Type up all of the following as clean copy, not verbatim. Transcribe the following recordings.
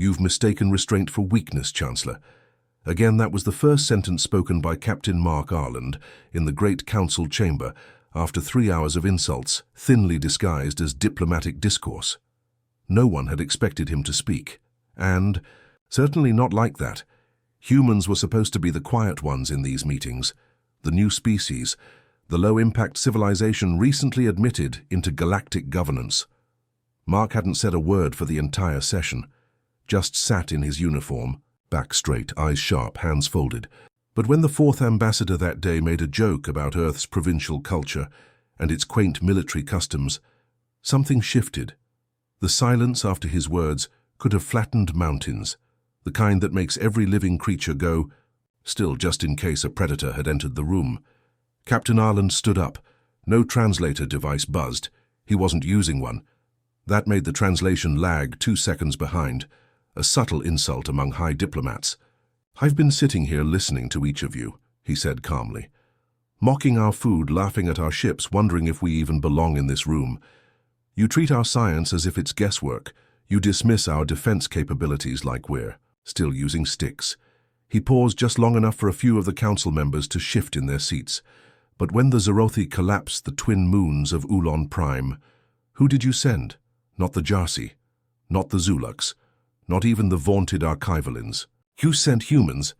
You've mistaken restraint for weakness, Chancellor. Again, that was the first sentence spoken by Captain Mark Arland in the Great Council chamber after 3 hours of insults, thinly disguised as diplomatic discourse. No one had expected him to speak, and, certainly not like that. Humans were supposed to be the quiet ones in these meetings, the new species, the low-impact civilization recently admitted into galactic governance. Mark hadn't said a word for the entire session, just sat in his uniform, back straight, eyes sharp, hands folded. But when the fourth ambassador that day made a joke about Earth's provincial culture and its quaint military customs, something shifted. The silence after his words could have flattened mountains, the kind that makes every living creature go, still just in case a predator had entered the room. Captain Arland stood up. No translator device buzzed. He wasn't using one. That made the translation lag 2 seconds behind, a subtle insult among high diplomats. "I've been sitting here listening to each of you," he said calmly. "Mocking our food, laughing at our ships, wondering if we even belong in this room. You treat our science as if it's guesswork. You dismiss our defense capabilities like we're still using sticks." He paused just long enough for a few of the council members to shift in their seats. "But when the Zerothi collapsed the twin moons of Ulon Prime, who did you send? Not the Jarsi, not the Zulux, not even the vaunted Archivalins. You sent humans."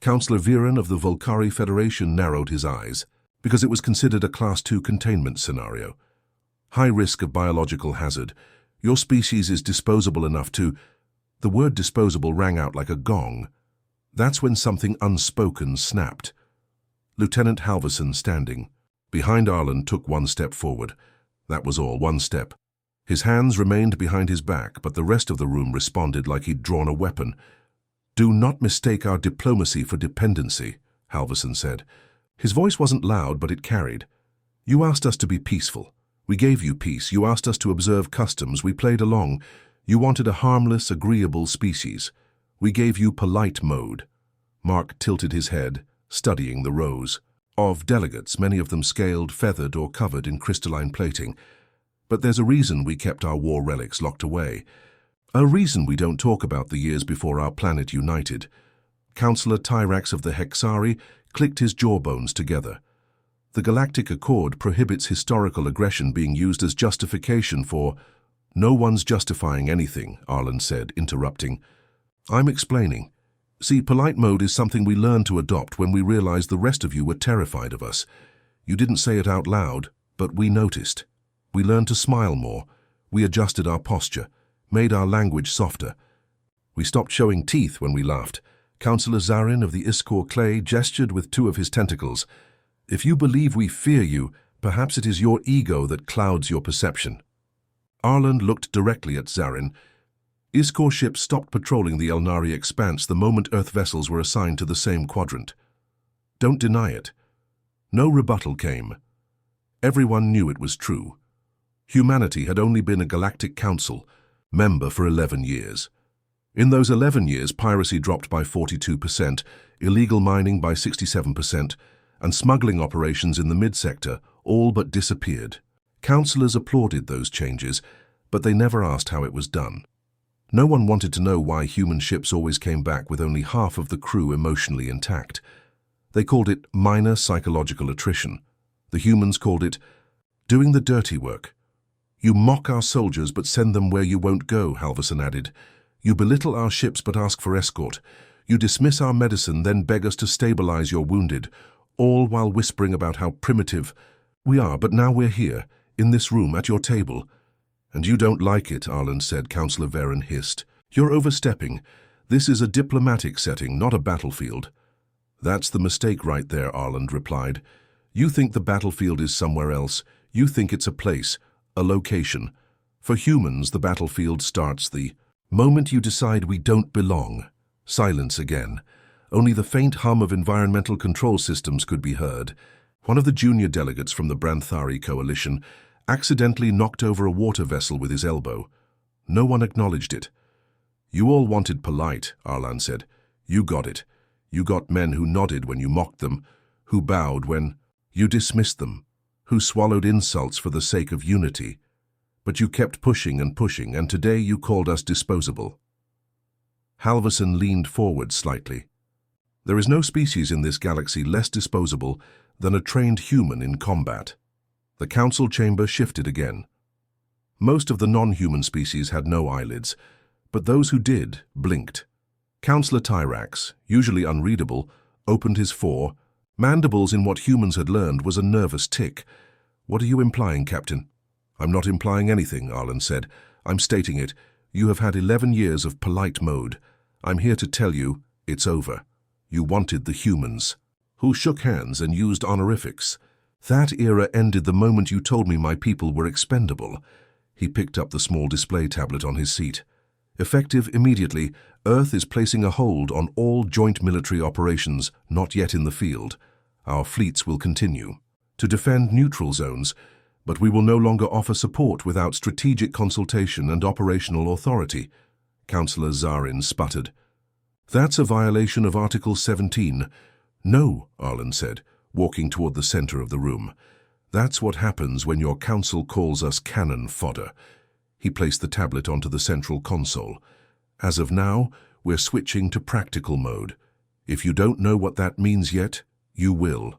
Councillor Viren of the Volcari Federation narrowed his eyes, because it was considered a Class 2 containment scenario. High risk of biological hazard. Your species is disposable enough to... The word disposable rang out like a gong. That's when something unspoken snapped. Lieutenant Halverson, standing behind Arland, took 1 step forward. That was all, 1 step. His hands remained behind his back, but the rest of the room responded like he'd drawn a weapon. "Do not mistake our diplomacy for dependency," Halverson said. His voice wasn't loud, but it carried. "You asked us to be peaceful. We gave you peace. You asked us to observe customs. We played along. You wanted a harmless, agreeable species. We gave you polite mode." Mark tilted his head, studying the rows of delegates, many of them scaled, feathered, or covered in crystalline plating. "But there's a reason we kept our war relics locked away. A reason we don't talk about the years before our planet united." Councillor Tyrax of the Hexari clicked his jawbones together. "The Galactic Accord prohibits historical aggression being used as justification for—" "No one's justifying anything," Arland said, interrupting. "I'm explaining. See, polite mode is something we learned to adopt when we realized the rest of you were terrified of us. You didn't say it out loud, but we noticed. We learned to smile more. We adjusted our posture, made our language softer. We stopped showing teeth when we laughed." Councillor Zarin of the Iskor Clay gestured with 2 of his tentacles. "If you believe we fear you, perhaps it is your ego that clouds your perception." Arland looked directly at Zarin. Iskor ships stopped patrolling the Elnari expanse the moment Earth vessels were assigned to the same quadrant. Don't deny it. No rebuttal came. Everyone knew it was true. Humanity had only been a Galactic Council member for 11 years. In those 11 years, piracy dropped by 42%, illegal mining by 67%, and smuggling operations in the mid-sector all but disappeared. Councillors applauded those changes, but they never asked how it was done. No one wanted to know why human ships always came back with only half of the crew emotionally intact. They called it minor psychological attrition. The humans called it doing the dirty work. "You mock our soldiers but send them where you won't go," Halverson added. "You belittle our ships but ask for escort. You dismiss our medicine, then beg us to stabilize your wounded, all while whispering about how primitive we are. But now we're here, in this room, at your table." "And you don't like it," Arland said. Councillor Varen hissed. "You're overstepping. This is a diplomatic setting, not a battlefield." "That's the mistake right there," Arland replied. "You think the battlefield is somewhere else. You think it's a place, a location. For humans, the battlefield starts the moment you decide we don't belong." Silence again. Only the faint hum of environmental control systems could be heard. One of the junior delegates from the Branthari coalition accidentally knocked over a water vessel with his elbow. No one acknowledged it. "You all wanted polite," Arland said. "You got it. You got men who nodded when you mocked them, who bowed when you dismissed them, who swallowed insults for the sake of unity. But you kept pushing, and today you called us disposable." Halverson leaned forward slightly. There is no species in this galaxy less disposable than a trained human in combat. The council chamber shifted again. Most of the non-human species had no eyelids, but those who did blinked. Councillor Tyrax, usually unreadable, opened his mandibles in what humans had learned was a nervous tick. "What are you implying, Captain?" "I'm not implying anything," Arlen said. "I'm stating it. You have had 11 years of polite mode. I'm here to tell you, it's over. You wanted the humans." Who shook hands and used honorifics. "That era ended the moment you told me my people were expendable." He picked up the small display tablet on his seat. "Effective immediately, Earth is placing a hold on all joint military operations not yet in the field. Our fleets will continue to defend neutral zones, but we will no longer offer support without strategic consultation and operational authority." Councillor Zarin sputtered. "That's a violation of Article 17. "No," Arlen said, walking toward the center of the room. "That's what happens when your council calls us cannon fodder." He placed the tablet onto the central console. "As of now, we're switching to practical mode. If you don't know what that means yet, you will."